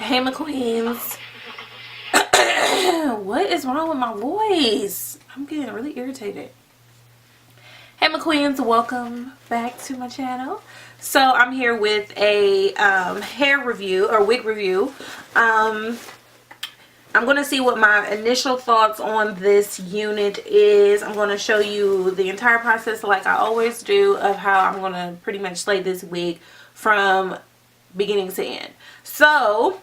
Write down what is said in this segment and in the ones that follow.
Hey, McQueens. What is wrong with my voice? I'm getting really irritated. Hey, McQueens. Welcome back to my channel. So I'm here with a hair review or wig review. I'm going to see what my initial thoughts on this unit is. I'm going to show you the entire process like I always do of how I'm going to pretty much slay this wig from beginning to end. So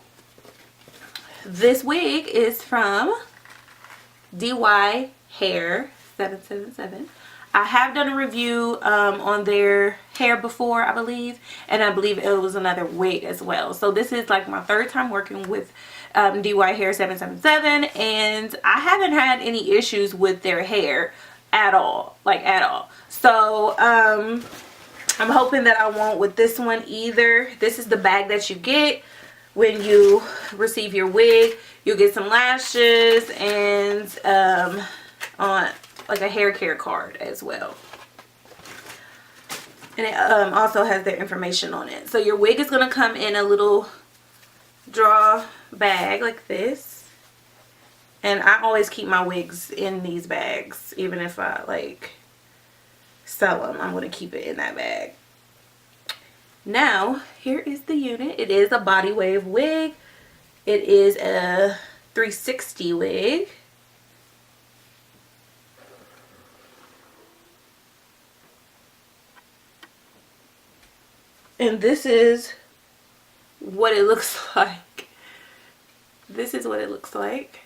this wig is from Dyhair777. I have done a review on their hair before, I believe, and I believe it was another wig as well. So this is like my third time working with Dyhair777, and I haven't had any issues with their hair at all, like at all. So I'm hoping that I won't with this one either. This is the bag that you get when you receive your wig. You'll get some lashes and on like a hair care card as well, and it also has their information on it. So your wig is going to come in a little draw bag like this, and I always keep my wigs in these bags. Even if I like sell them, I'm going to keep it in that bag. Now here is the unit. It is a body wave wig. It is a 360 wig. And this is what it looks like. This is what it looks like.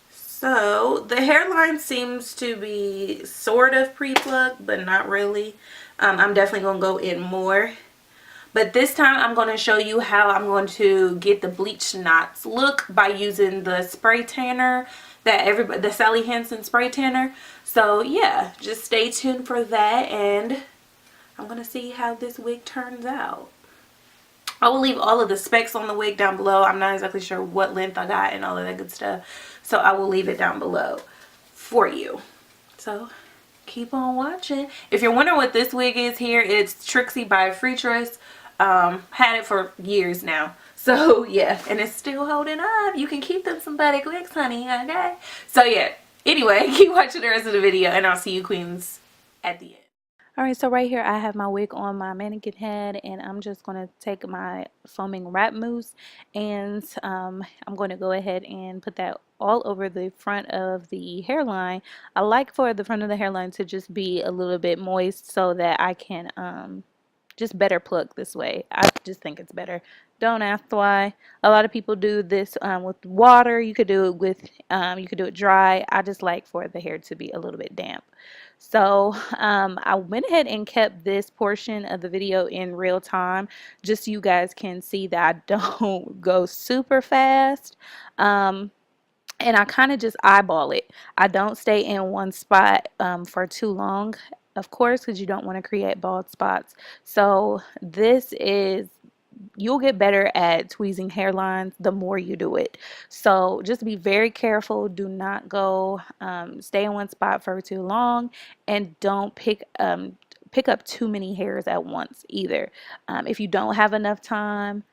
So the hairline seems to be sort of pre-plucked, but not really. I'm definitely going to go in more. But this time I'm going to show you how I'm going to get the bleach knots look by using the spray tanner that the Sally Hansen spray tanner. So yeah, just stay tuned for that, and I'm going to see how this wig turns out. I will leave all of the specs on the wig down below. I'm not exactly sure what length I got and all of that good stuff, so I will leave it down below for you. So keep on watching. If you're wondering what this wig is here, it's Trixie by Freetress. Had it for years now, so yeah, and it's still holding up. You can keep them synthetic wigs, honey. Okay, so yeah, anyway, keep watching the rest of the video, and I'll see you queens at the end. Alright, so right here I have my wig on my mannequin head, and I'm just going to take my foaming wrap mousse, and I'm going to go ahead and put that all over the front of the hairline. I like for the front of the hairline to just be a little bit moist so that I can just better pluck this way. I just think it's better. Don't ask why. A lot of people do this with water. You could do it with you could do it dry. I just like for the hair to be a little bit damp. So I went ahead and kept this portion of the video in real time, just so you guys can see that I don't go super fast. And I kind of just eyeball it. I don't stay in one spot for too long, of course, because you don't want to create bald spots. So this is, you'll get better at tweezing hairlines the more you do it. So just be very careful. Do not go stay in one spot for too long, and don't pick up too many hairs at once either. If you don't have enough time,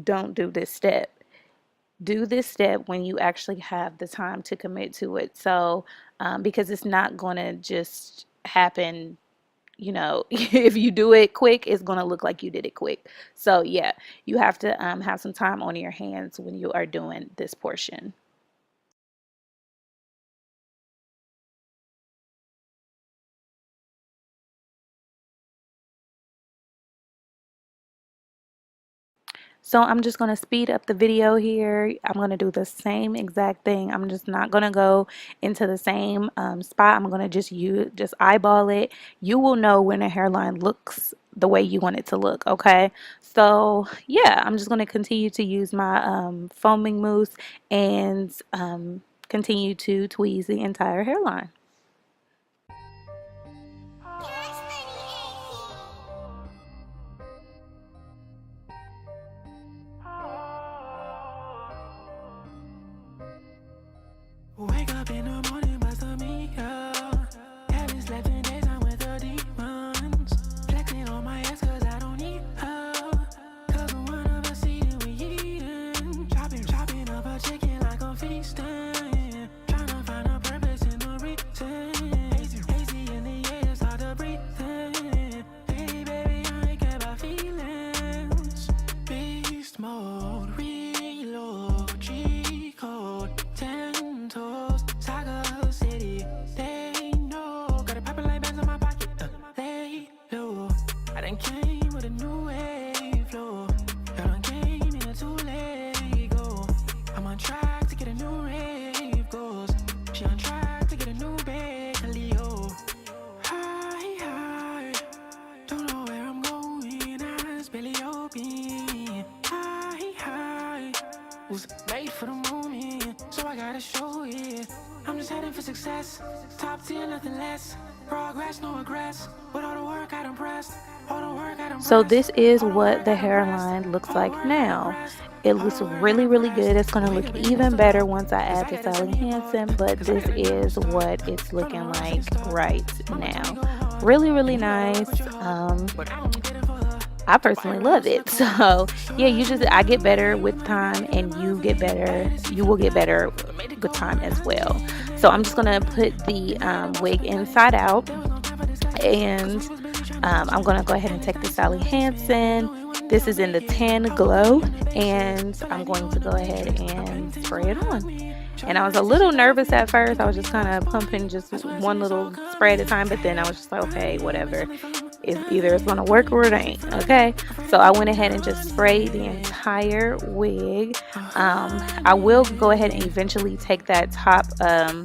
don't do this step. Do this step when you actually have the time to commit to it. So because it's not going to just happen, you know. If you do it quick, it's going to look like you did it quick. So yeah, you have to have some time on your hands when you are doing this portion. So I'm just going to speed up the video here. I'm going to do the same exact thing. I'm just not going to go into the same spot. I'm going to just eyeball it. You will know when a hairline looks the way you want it to look, okay? So yeah, I'm just going to continue to use my foaming mousse and continue to tweeze the entire hairline. Wake up in the morning, my stomach, yeah. Haven't slept in days, I'm with the demons. Flexing on my ass cause I don't need Was made for the moment, so I gotta show it. I'm just heading for success. Top tier, nothing less. Progress, no regrets. With all the work I done pressed. All the work I done So pressed. this is what the hairline looks like now. It looks really, really good. It's going to look even better once I add the Sally Hansen, but this is what it's looking like right now. Really, really nice. I personally love it. So yeah, I get better with time, and you will get better with time as well. So I'm just going to put the wig inside out, and I'm going to go ahead and take the Sally Hansen. This is in the Tan Glow, and I'm going to go ahead and spray it on. And I was a little nervous at first. I was just kind of pumping just one little spray at a time, but then I was just like, okay, whatever. It's going to work or it ain't, okay? So I went ahead and just sprayed the entire wig. I will go ahead and eventually take that top, that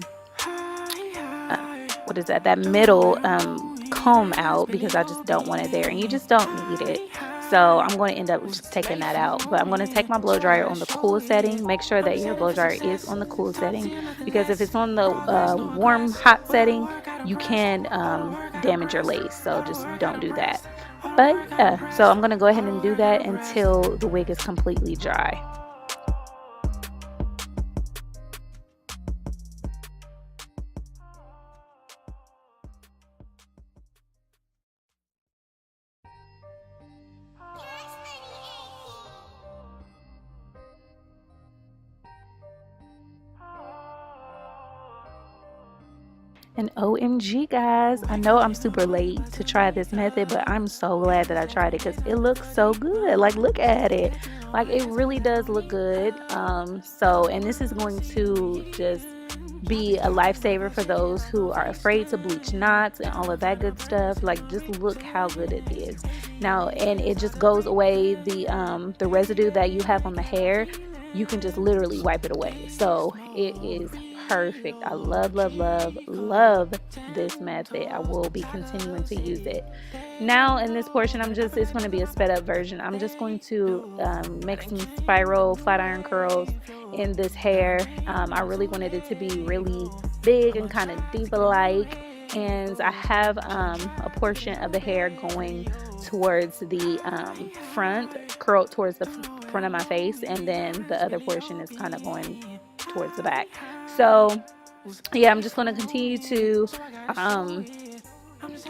middle comb out, because I just don't want it there, and you just don't need it. So I'm going to end up just taking that out, but I'm going to take my blow dryer on the cool setting. Make sure that your blow dryer is on the cool setting, because if it's on the warm hot setting, you can damage your lace, so just don't do that. But yeah, so I'm going to go ahead and do that until the wig is completely dry. And OMG guys, I know I'm super late to try this method, but I'm so glad that I tried it, because it looks so good. Like, look at it. Like, it really does look good. And this is going to just be a lifesaver for those who are afraid to bleach knots and all of that good stuff. Like, just look how good it is. Now, and it just goes away the residue that you have on the hair. You can just literally wipe it away. So it is perfect. I love this method. I will be continuing to use it. Now in this portion, it's going to be a sped up version. I'm just going to make some spiral flat iron curls in this hair. I really wanted it to be really big and kind of diva like, and I have a portion of the hair going towards the front, curled towards the front of my face, and then the other portion is kind of going towards the back. So yeah, I'm just going to continue to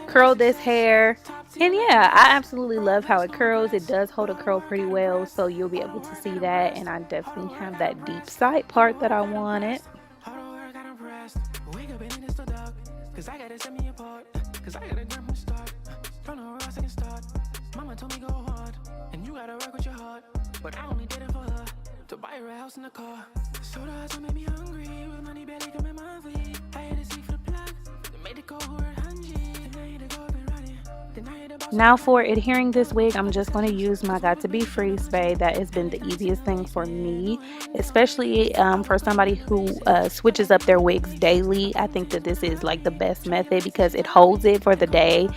curl this hair, and yeah, I absolutely love how it curls. It does hold a curl pretty well, so you'll be able to see that, and I definitely have that deep side part that I wanted. Mama told me go hard, and you gotta work with your heart. But I only did it for her, to buy her a house and a car. Soda has made me hungry, with money barely coming monthly. I had to see for the plug, they made the cohort 100. Then I had to go up and run it. Then I had to Now for adhering this wig, I'm just going to use my Got to Be Free spray. That has been the easiest thing for me, especially for somebody who switches up their wigs daily. I think that this is like the best method, because it holds it for the day,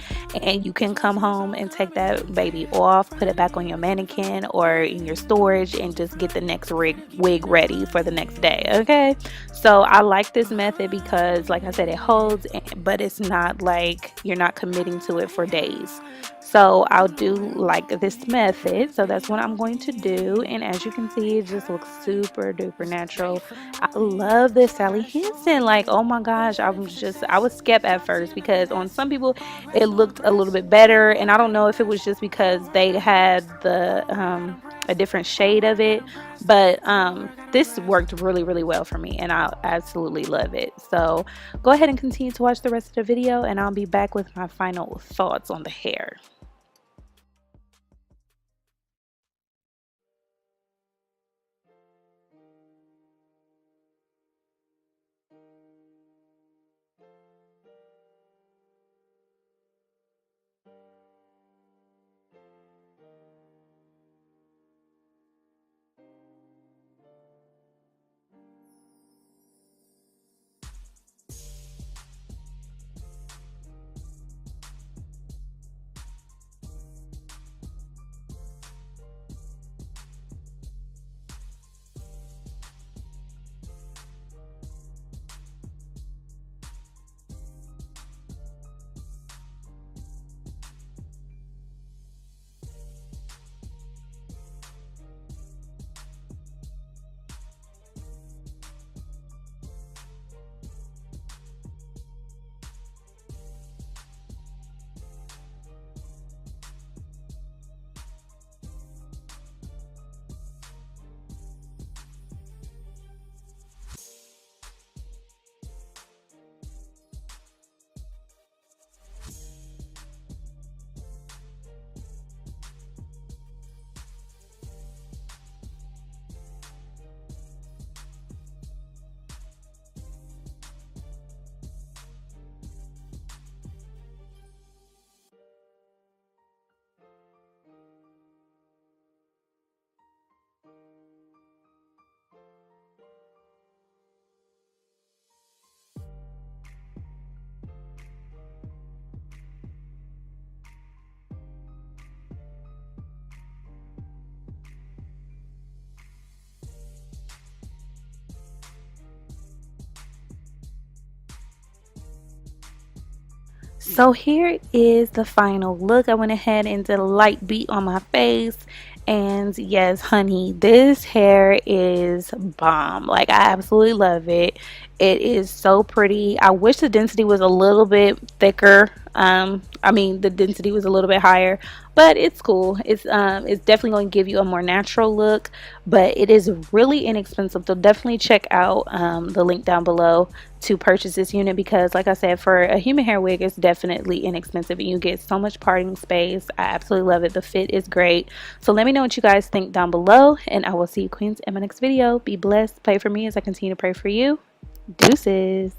and you can come home and take that baby off, put it back on your mannequin or in your storage, and just get the next wig ready for the next day. Okay, so I like this method because, like I said, it holds, but it's not like you're not committing to it for days. So I'll do like this method. So that's what I'm going to do, and as you can see, it just looks super duper natural. I love this Sally Hansen. Like, oh my gosh, I was skeptical at first, because on some people it looked a little bit better, and I don't know if it was just because they had the a different shade of it, but this worked really, really well for me, and I absolutely love it. So go ahead and continue to watch the rest of the video, and I'll be back with my final thoughts on the hair. So here is the final look. I went ahead and did a light beat on my face. And yes, honey, this hair is bomb. Like, I absolutely love it. It is so pretty. I wish the density was a little bit thicker. I mean, the density was a little bit higher, but it's cool. It's definitely going to give you a more natural look, but it is really inexpensive. So definitely check out the link down below to purchase this unit, because like I said, for a human hair wig, it's definitely inexpensive and you get so much parting space. I absolutely love it. The fit is great. So let me know what you guys think down below, and I will see you queens in my next video. Be blessed. Pray for me as I continue to pray for you. Deuces.